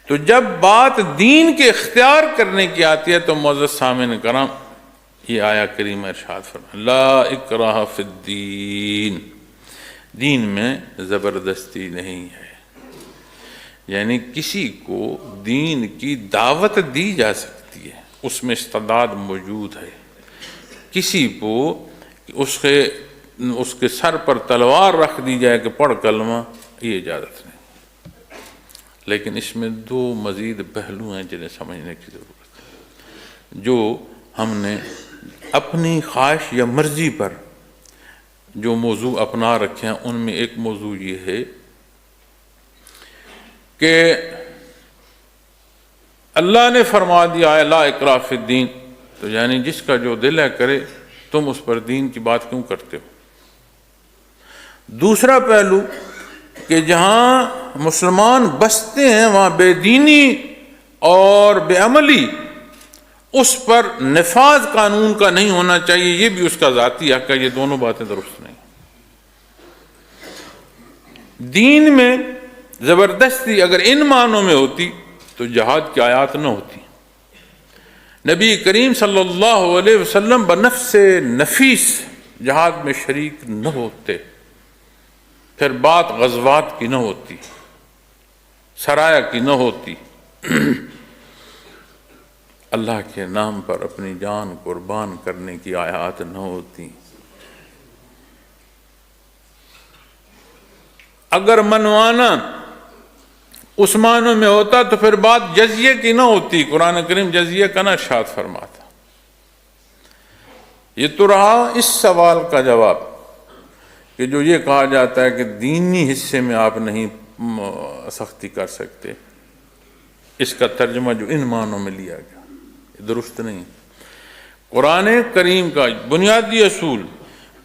تو جب بات دین کے اختیار کرنے کی آتی ہے تو معزز سامعین کرام یہ آیا کریمہ ارشاد فرمایا لا اکراہ فی الدین، دین میں زبردستی نہیں ہے، یعنی کسی کو دین کی دعوت دی جا سکتی ہے، اس میں استعداد موجود ہے، کسی کو اس کے سر پر تلوار رکھ دی جائے کہ پڑھ کلمہ، یہ اجازت نہیں، لیکن اس میں دو مزید پہلو ہیں جنہیں سمجھنے کی ضرورت ہے، جو ہم نے اپنی خواہش یا مرضی پر جو موضوع اپنا رکھے ہیں ان میں ایک موضوع یہ ہے کہ اللہ نے فرما دیا ہے لا اکراہ فی الدین، تو یعنی جس کا جو دل ہے کرے، تم اس پر دین کی بات کیوں کرتے ہو؟ دوسرا پہلو کہ جہاں مسلمان بستے ہیں وہاں بے دینی اور بے عملی اس پر نفاذ قانون کا نہیں ہونا چاہیے، یہ بھی اس کا ذاتی حق ہے، یہ دونوں باتیں درست نہیں۔ دین میں زبردستی اگر ان معنوں میں ہوتی تو جہاد کی آیات نہ ہوتی، نبی کریم صلی اللہ علیہ وسلم بنفس نفیس جہاد میں شریک نہ ہوتے، پھر بات غزوات کی نہ ہوتی، سرایا کی نہ ہوتی، اللہ کے نام پر اپنی جان قربان کرنے کی آیات نہ ہوتی۔ اگر منوانا اس معنی میں ہوتا تو پھر بات جزیے کی نہ ہوتی، قرآن کریم جزیے کا نہ ارشاد فرماتا۔ یہ تو رہا اس سوال کا جواب کہ جو یہ کہا جاتا ہے کہ دینی حصے میں آپ نہیں سختی کر سکتے، اس کا ترجمہ جو ان معنوں میں لیا گیا یہ درست نہیں۔ قرآن کریم کا بنیادی اصول،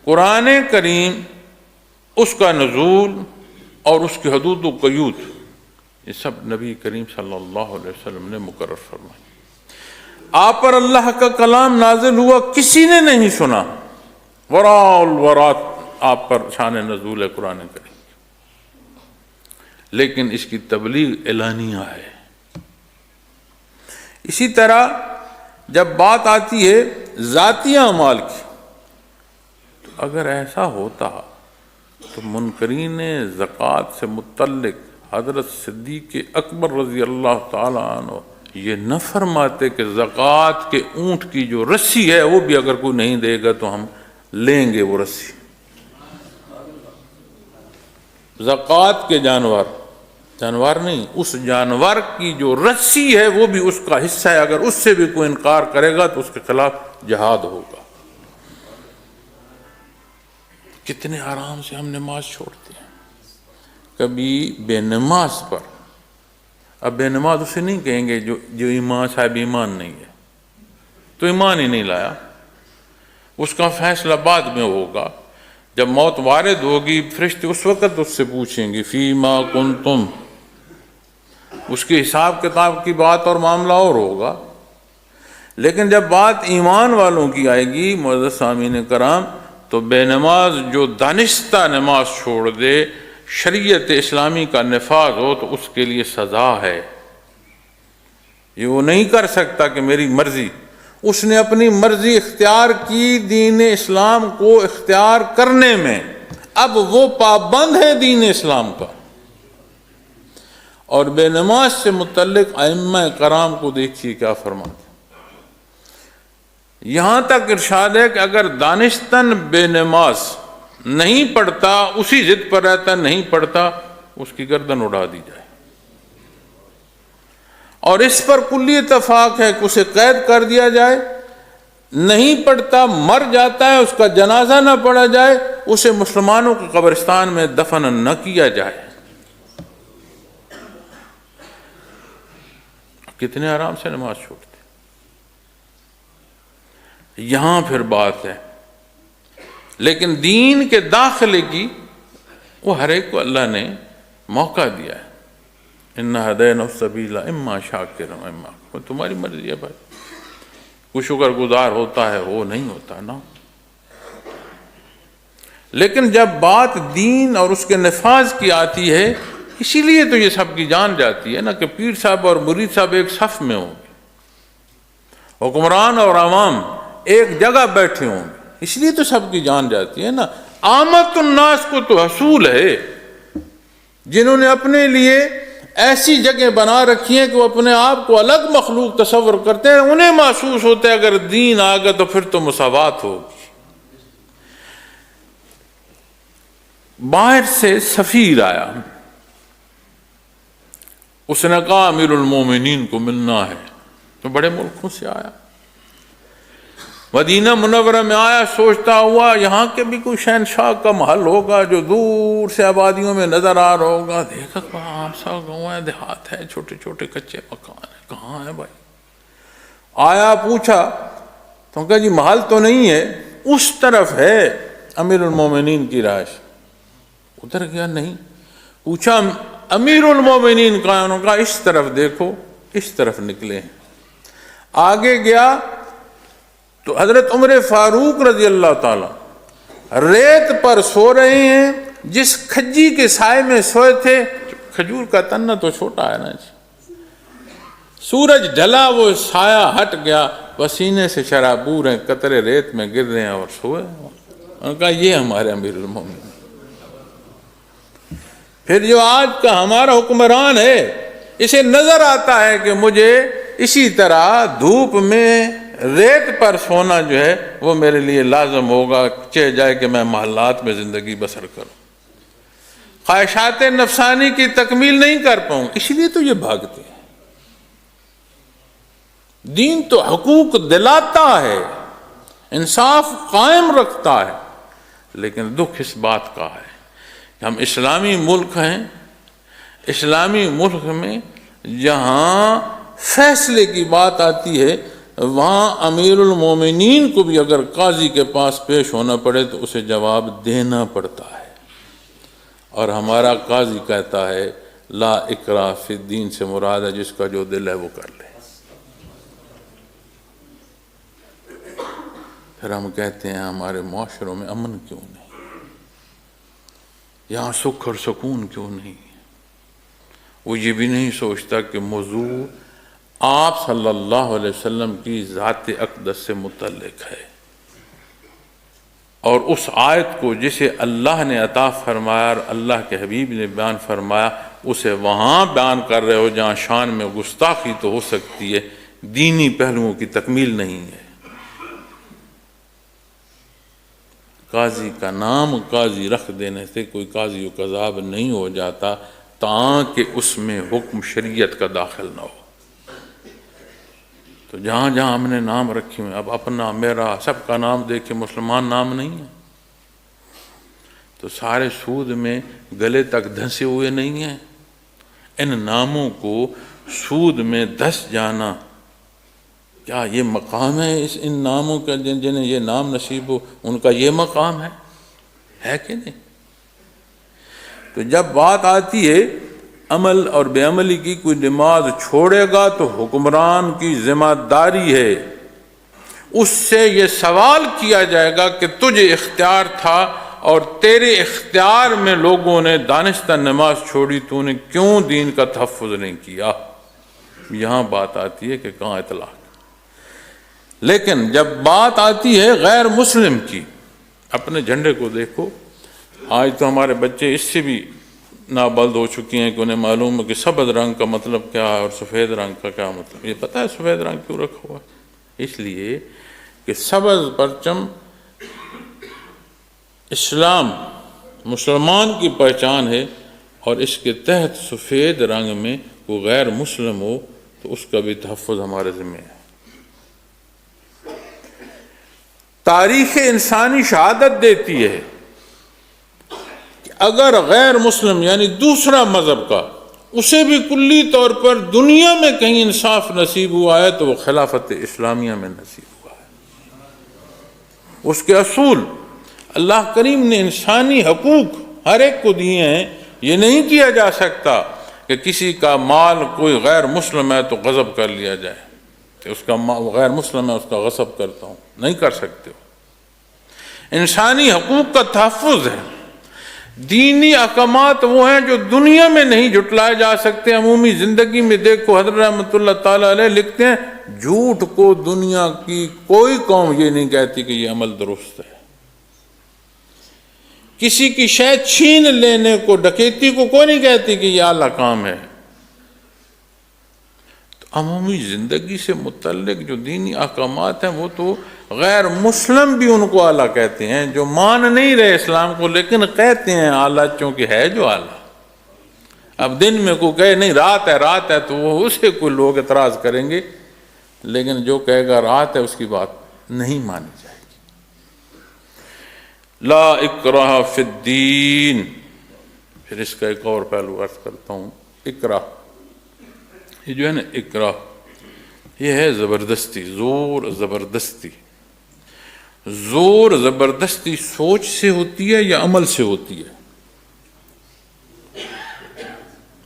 قرآن کریم، اس کا نزول اور اس کی حدود و قیود، یہ سب نبی کریم صلی اللہ علیہ وسلم نے مقرر فرمایا۔ آپ پر اللہ کا کلام نازل ہوا، کسی نے نہیں سنا، وراء الورات آپ پر شان نزول ہے قرآن کریم، لیکن اس کی تبلیغ اعلانیہ ہے۔ اسی طرح جب بات آتی ہے ذاتی اعمال کی، تو اگر ایسا ہوتا تو منکرین زکوٰۃ سے متعلق حضرت صدیق اکبر رضی اللہ تعالی عنہ یہ نہ فرماتے کہ زکوٰۃ کے اونٹ کی جو رسی ہے وہ بھی اگر کوئی نہیں دے گا تو ہم لیں گے وہ رسی۔ زکوٰۃ کے جانور نہیں، اس جانور کی جو رسی ہے وہ بھی اس کا حصہ ہے، اگر اس سے بھی کوئی انکار کرے گا تو اس کے خلاف جہاد ہوگا۔ کتنے آرام سے ہم نماز چھوڑتے ہیں، کبھی بے نماز پر، اب بے نماز اسے نہیں کہیں گے جو ایمان صاحب ایمان نہیں ہے، تو ایمان ہی نہیں لایا، اس کا فیصلہ بعد میں ہوگا، جب موت وارد ہوگی فرشتے اس وقت اس سے پوچھیں گے فیما کنتم، اس کے حساب کتاب کی بات اور معاملہ اور ہوگا۔ لیکن جب بات ایمان والوں کی آئے گی معزز سامعین کرام، تو بے نماز جو دانستہ نماز چھوڑ دے، شریعت اسلامی کا نفاذ ہو تو اس کے لیے سزا ہے۔ یہ وہ نہیں کر سکتا کہ میری مرضی، اس نے اپنی مرضی اختیار کی دین اسلام کو اختیار کرنے میں، اب وہ پابند ہے دین اسلام کا۔ اور بے نماز سے متعلق ائمہ کرام کو دیکھیے کیا فرماتے، یہاں تک ارشاد ہے کہ اگر دانستاً بے نماز نہیں پڑھتا، اسی ضد پر رہتا نہیں پڑھتا، اس کی گردن اڑا دی جائے۔ اور اس پر کلی اتفاق ہے کہ اسے قید کر دیا جائے، نہیں پڑھتا مر جاتا ہے، اس کا جنازہ نہ پڑھا جائے، اسے مسلمانوں کے قبرستان میں دفن نہ کیا جائے۔ کتنے آرام سے نماز چھوڑتے۔ یہاں پھر بات ہے، لیکن دین کے داخلے کی وہ ہر ایک کو اللہ نے موقع دیا ہے۔ اِنَّا هَدَيْنَاهُ السَّبِيلَ اِمَّا شَاكِرًا وَإِمَّا كَفُورًا، تمہاری مرضی ہے بھائی، کوئی شکر گزار ہوتا ہے وہ نہیں ہوتا نا۔ لیکن جب بات دین اور اس کے نفاذ کی آتی ہے اسی لیے تو یہ سب کی جان جاتی ہے نا کہ پیر صاحب اور مرید صاحب ایک صف میں ہوں گے، حکمران اور عوام ایک جگہ بیٹھے ہوں گے، اس لیے تو سب کی جان جاتی ہے نا۔ عامت الناس کو تو حصول ہے، جنہوں نے اپنے لیے ایسی جگہ بنا رکھی ہیں کہ وہ اپنے آپ کو الگ مخلوق تصور کرتے ہیں، انہیں محسوس ہوتا ہے اگر دین آ گیا تو پھر تو مساوات ہوگی۔ باہر سے سفیر آیا، اس نے کہا امیر المومنین کو ملنا ہے، تو بڑے ملکوں سے آیا، مدینہ منورہ میں آیا، سوچتا ہوا یہاں کے بھی کوئی شہنشاہ کا محل ہوگا جو دور سے آبادیوں میں نظر آ رہا ہوگا، دیکھا عام سا گاؤں ہے، دیہات ہے، چھوٹے چھوٹے کچے مکان ہیں، کہاں ہے بھائی؟ آیا پوچھا تو کہا جی محل تو نہیں ہے، اس طرف ہے امیر المومنین کی رہائش۔ ادھر گیا، نہیں، پوچھا امیر المومنین کہاں؟ انہوں نے کہا اس طرف دیکھو، اس طرف نکلے ہیں۔ آگے گیا تو حضرت عمر فاروق رضی اللہ تعالی ریت پر سو رہے ہیں، جس کھجی کے سائے میں سوئے تھے، کھجور کا تنہ تو چھوٹا ہے نا جی، سورج ڈھلا، وہ سایہ ہٹ گیا، پسینے سے شرابور ہیں، قطرے ریت میں گر رہے ہیں اور سوئے۔ انہوں نے کہا یہ ہمارے امیر المومنین۔ پھر جو آج کا ہمارا حکمران ہے، اسے نظر آتا ہے کہ مجھے اسی طرح دھوپ میں ریت پر سونا جو ہے وہ میرے لیے لازم ہوگا، چاہے جائے کہ میں محلات میں زندگی بسر کروں، خواہشات نفسانی کی تکمیل نہیں کر پاؤں، اس لیے تو یہ بھاگتے ہیں۔ دین تو حقوق دلاتا ہے، انصاف قائم رکھتا ہے، لیکن دکھ اس بات کا ہے کہ ہم اسلامی ملک ہیں، اسلامی ملک میں جہاں فیصلے کی بات آتی ہے وہاں امیر المومنین کو بھی اگر قاضی کے پاس پیش ہونا پڑے تو اسے جواب دینا پڑتا ہے، اور ہمارا قاضی کہتا ہے لا اکراہ فی الدین سے مراد ہے جس کا جو دل ہے وہ کر لے۔ پھر ہم کہتے ہیں ہمارے معاشروں میں امن کیوں نہیں، یہاں سکھ اور سکون کیوں نہیں؟ وہ یہ بھی نہیں سوچتا کہ موضوع آپ صلی اللہ علیہ وسلم کی ذات اقدس سے متعلق ہے، اور اس آیت کو جسے اللہ نے عطا فرمایا اور اللہ کے حبیب نے بیان فرمایا اسے وہاں بیان کر رہے ہو جہاں شان میں گستاخی تو ہو سکتی ہے، دینی پہلوؤں کی تکمیل نہیں ہے۔ قاضی کا نام قاضی رکھ دینے سے کوئی قاضی و قضاب نہیں ہو جاتا تاکہ اس میں حکم شریعت کا داخل نہ ہو۔ تو جہاں جہاں ہم نے نام رکھے ہوئے، اب اپنا میرا سب کا نام دیکھے مسلمان نام نہیں ہے، تو سارے سود میں گلے تک دھنسے ہوئے نہیں ہیں۔ ان ناموں کو سود میں دھس جانا، کیا یہ مقام ہے ان ناموں کا؟ جنہیں یہ نام نصیب ہو ان کا یہ مقام ہے کہ نہیں؟ تو جب بات آتی ہے عمل اور بے عملی کی، کوئی نماز چھوڑے گا تو حکمران کی ذمہ داری ہے، اس سے یہ سوال کیا جائے گا کہ تجھے اختیار تھا اور تیرے اختیار میں لوگوں نے دانستہ نماز چھوڑی، تو نے کیوں دین کا تحفظ نہیں کیا؟ یہاں بات آتی ہے کہ کہاں اطلاق۔ لیکن جب بات آتی ہے غیر مسلم کی، اپنے جھنڈے کو دیکھو، آج تو ہمارے بچے اس سے بھی نابلد ہو چکی ہیں کہ انہیں معلوم ہے کہ سبز رنگ کا مطلب کیا ہے اور سفید رنگ کا کیا مطلب۔ یہ پتہ ہے سفید رنگ کیوں رکھا ہوا ہے؟ اس لیے کہ سبز پرچم اسلام مسلمان کی پہچان ہے، اور اس کے تحت سفید رنگ میں وہ غیر مسلم ہو تو اس کا بھی تحفظ ہمارے ذمہ ہے۔ تاریخ انسانی شہادت دیتی ہے کہ اگر غیر مسلم یعنی دوسرا مذہب کا اسے بھی کلی طور پر دنیا میں کہیں انصاف نصیب ہوا ہے تو وہ خلافت اسلامیہ میں نصیب ہوا ہے۔ اس کے اصول اللہ کریم نے انسانی حقوق ہر ایک کو دیے ہیں۔ یہ نہیں کیا جا سکتا کہ کسی کا مال کوئی غیر مسلم ہے تو غصب کر لیا جائے کہ اس کا غیر مسلم ہے اس کا غصب کرتا ہوں، نہیں کر سکتے ہو۔ انسانی حقوق کا تحفظ ہے، دینی احکامات وہ ہیں جو دنیا میں نہیں جھٹلائے جا سکتے. عمومی زندگی میں دیکھو حضرت رحمۃ اللہ تعالی علیہ لکھتے ہیں جھوٹ کو دنیا کی کوئی قوم یہ نہیں کہتی کہ یہ عمل درست ہے. کسی کی شے چھین لینے کو، ڈکیتی کو کوئی نہیں کہتی کہ یہ اعلیٰ کام ہے. تو عمومی زندگی سے متعلق جو دینی احکامات ہیں وہ تو غیر مسلم بھی ان کو اعلیٰ کہتے ہیں، جو مان نہیں رہے اسلام کو لیکن کہتے ہیں اعلیٰ، چونکہ ہے جو اعلیٰ. اب دن میں کوئی کہے نہیں رات ہے تو وہ اسے کوئی لوگ اعتراض کریں گے، لیکن جو کہے گا رات ہے اس کی بات نہیں مانی جائے گی. لا اکراہ فی الدین. پھر اس کا ایک اور پہلو عرض کرتا ہوں. اکراہ، یہ جو ہے نا اکراہ، یہ ہے زبردستی، زور زبردستی. زور زبردستی سوچ سے ہوتی ہے یا عمل سے ہوتی ہے؟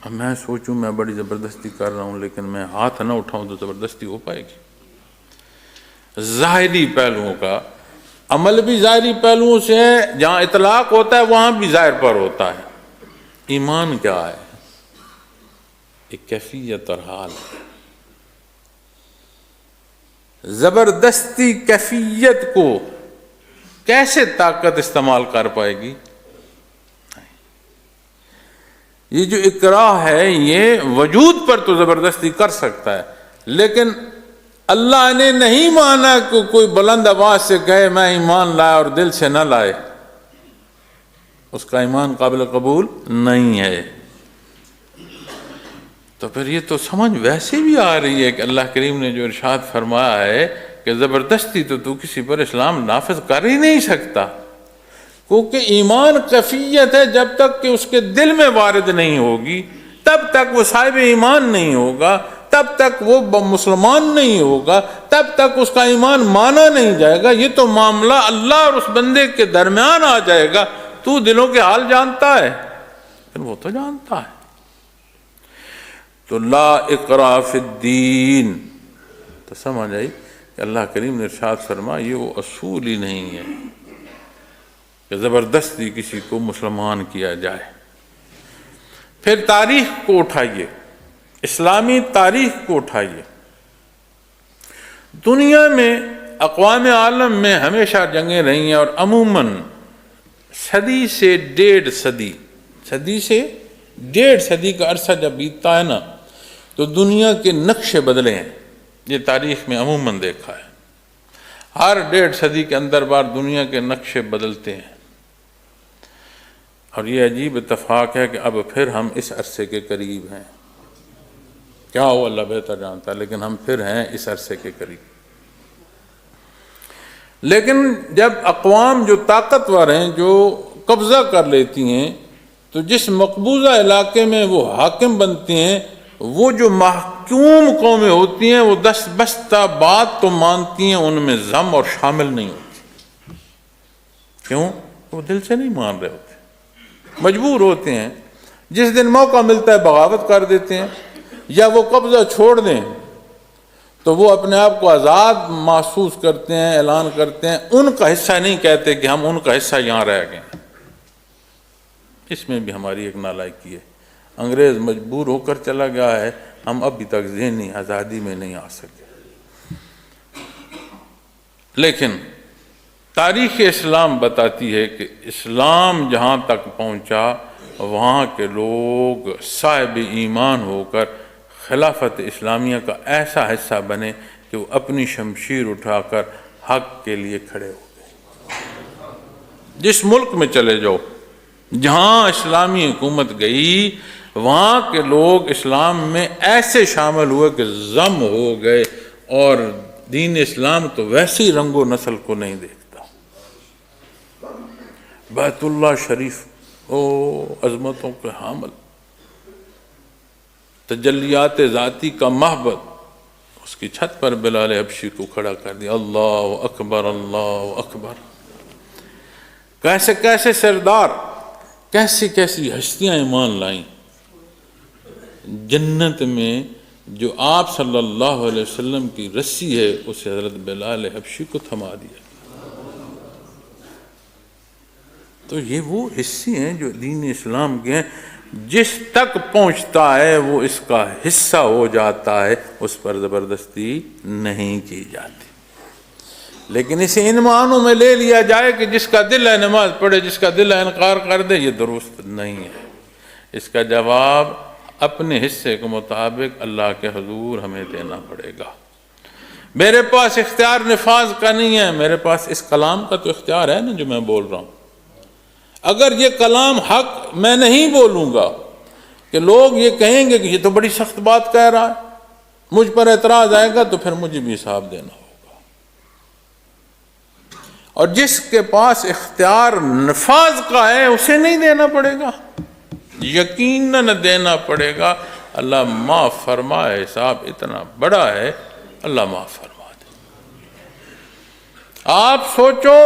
اب میں سوچوں میں بڑی زبردستی کر رہا ہوں لیکن میں ہاتھ نہ اٹھاؤں تو زبردستی ہو پائے گی؟ ظاہری پہلوؤں کا، عمل بھی ظاہری پہلوؤں سے ہے، جہاں اطلاق ہوتا ہے وہاں بھی ظاہر پر ہوتا ہے. ایمان کیا ہے؟ ایک کیفیت اور حال. زبردستی کیفیت کو کیسے طاقت استعمال کر پائے گی؟ یہ جو اکراہ ہے یہ وجود پر تو زبردستی کر سکتا ہے، لیکن اللہ نے نہیں مانا کہ کوئی بلند آواز سے کہے میں ایمان لائے اور دل سے نہ لائے، اس کا ایمان قابل قبول نہیں ہے. تو پھر یہ تو سمجھ ویسے بھی آ رہی ہے کہ اللہ کریم نے جو ارشاد فرمایا ہے کہ زبردستی تو کسی پر اسلام نافذ کر ہی نہیں سکتا، کیونکہ ایمان کیفیت ہے. جب تک کہ اس کے دل میں وارد نہیں ہوگی تب تک وہ صاحب ایمان نہیں ہوگا، تب تک وہ مسلمان نہیں ہوگا، تب تک اس کا ایمان مانا نہیں جائے گا. یہ تو معاملہ اللہ اور اس بندے کے درمیان آ جائے گا. تو دلوں کے حال جانتا ہے، پھر وہ تو جانتا ہے. تو لا اکراہ فی الدین، تو سمجھ آئی کہ اللہ کریم نے ارشاد فرمایا یہ وہ اصول ہی نہیں ہے کہ زبردستی کسی کو مسلمان کیا جائے. پھر تاریخ کو اٹھائیے، اسلامی تاریخ کو اٹھائیے. دنیا میں اقوام عالم میں ہمیشہ جنگیں رہی ہیں، اور عموماً صدی سے ڈیڑھ صدی کا عرصہ جب بیتتا ہے نا تو دنیا کے نقشے بدلے ہیں. یہ تاریخ میں عموماً دیکھا ہے، ہر ڈیڑھ صدی کے اندر بار دنیا کے نقشے بدلتے ہیں. اور یہ عجیب اتفاق ہے کہ اب پھر ہم اس عرصے کے قریب ہیں. کیا ہو اللہ بہتر جانتا ہے، لیکن ہم پھر ہیں اس عرصے کے قریب. لیکن جب اقوام جو طاقتور ہیں، جو قبضہ کر لیتی ہیں، تو جس مقبوضہ علاقے میں وہ حاکم بنتے ہیں، وہ جو محکوم قومیں ہوتی ہیں وہ دست بستہ بات تو مانتی ہیں، ان میں ضم اور شامل نہیں ہوتی. کیوں؟ وہ دل سے نہیں مان رہے ہوتے، مجبور ہوتے ہیں. جس دن موقع ملتا ہے بغاوت کر دیتے ہیں، یا وہ قبضہ چھوڑ دیں تو وہ اپنے آپ کو آزاد محسوس کرتے ہیں، اعلان کرتے ہیں. ان کا حصہ نہیں کہتے کہ ہم ان کا حصہ یہاں رہ گئے. اس میں بھی ہماری ایک نالائکی ہے. انگریز مجبور ہو کر چلا گیا ہے، ہم ابھی تک ذہنی آزادی میں نہیں آ سکے. لیکن تاریخ اسلام بتاتی ہے کہ اسلام جہاں تک پہنچا وہاں کے لوگ صاحب ایمان ہو کر خلافت اسلامیہ کا ایسا حصہ بنے کہ وہ اپنی شمشیر اٹھا کر حق کے لیے کھڑے ہو گئے. جس ملک میں چلے جاؤ جہاں اسلامی حکومت گئی، وہاں کے لوگ اسلام میں ایسے شامل ہوئے کہ ضم ہو گئے. اور دین اسلام تو ویسی رنگ و نسل کو نہیں دیکھتا. بیت اللہ شریف عظمتوں کے حامل، تجلیات ذاتی کا محبت، اس کی چھت پر بلال حبشی کو کھڑا کر دیا. اللہ اکبر، اللہ اکبر. کیسے کیسے سردار، کیسی کیسی ہستیاں ایمان لائیں. جنت میں جو آپ صلی اللہ علیہ وسلم کی رسی ہے اسے حضرت بلال حبشی کو تھما دیا. تو یہ وہ حصے ہیں جو دین اسلام کے ہیں، جس تک پہنچتا ہے وہ اس کا حصہ ہو جاتا ہے، اس پر زبردستی نہیں کی جاتی۔ لیکن اسے ان معنوں میں لے لیا جائے کہ جس کا دل ہے نماز پڑھے، جس کا دل ہے انکار کر دے، یہ درست نہیں ہے۔ اس کا جواب اپنے حصے کے مطابق اللہ کے حضور ہمیں دینا پڑے گا۔ میرے پاس اختیار نفاذ کا نہیں ہے، میرے پاس اس کلام کا تو اختیار ہے نا جو میں بول رہا ہوں۔ اگر یہ کلام حق میں نہیں بولوں گا کہ لوگ یہ کہیں گے کہ یہ تو بڑی سخت بات کہہ رہا ہے، مجھ پر اعتراض آئے گا، تو پھر مجھے بھی حساب دینا ہوگا۔ اور جس کے پاس اختیار نفاذ کا ہے اسے نہیں دینا پڑے گا، یقیناً دینا پڑے گا۔ اللہ معاف فرمائے، حساب اتنا بڑا ہے، اللہ معاف فرما دے۔ آپ سوچو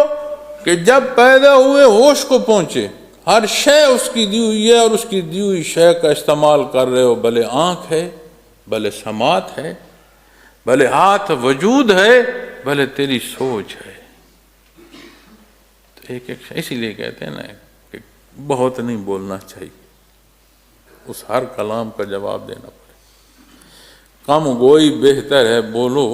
کہ جب پیدا ہوئے ہوش کو پہنچے، ہر شے اس کی دی ہوئی ہے، اور اس کی دی ہوئی شے کا استعمال کر رہے ہو، بھلے آنکھ ہے، بھلے سماعت ہے، بھلے ہاتھ وجود ہے، بھلے تیری سوچ ہے۔ تو ایک اسی لیے کہتے ہیں نا کہ بہت نہیں بولنا چاہیے، اس ہر کلام کا جواب دینا پڑے۔ کم گوئی بہتر ہے، بولو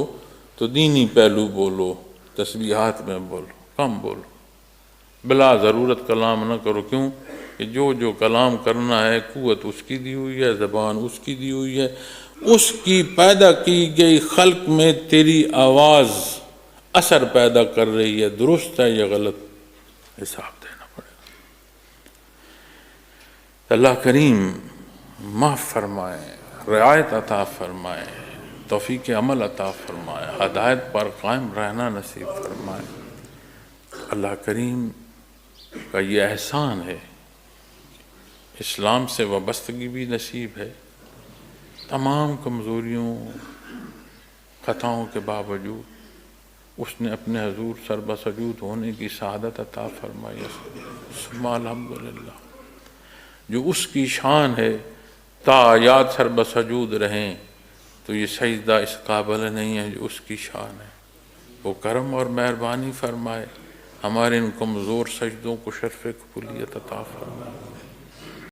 تو دینی پہلو بولو، تسبیحات میں بولو، کم بولو، بلا ضرورت کلام نہ کرو۔ کیوں کہ جو کلام کرنا ہے قوت اس کی دی ہوئی ہے، زبان اس کی دی ہوئی ہے، اس کی پیدا کی گئی خلق میں تیری آواز اثر پیدا کر رہی ہے، درست ہے یا غلط، حساب دینا پڑے گا۔ اللہ کریم معاف فرمائے، رعایت عطا فرمائے، توفیق عمل عطا فرمائے، ہدایت پر قائم رہنا نصیب فرمائے۔ اللہ کریم کا یہ احسان ہے، اسلام سے وابستگی بھی نصیب ہے، تمام کمزوریوں خطاؤں کے باوجود اس نے اپنے حضور سر بسجود ہونے کی سعادت عطا فرمائی۔ ثم الحمدللہ، جو اس کی شان ہے، تا آیات سر بسجود رہیں، تو یہ سجدہ اس قابل نہیں ہے جو اس کی شان ہے۔ وہ کرم اور مہربانی فرمائے، ہمارے ان کمزور سجدوں کو شرف قبولیت عطا فرمائے۔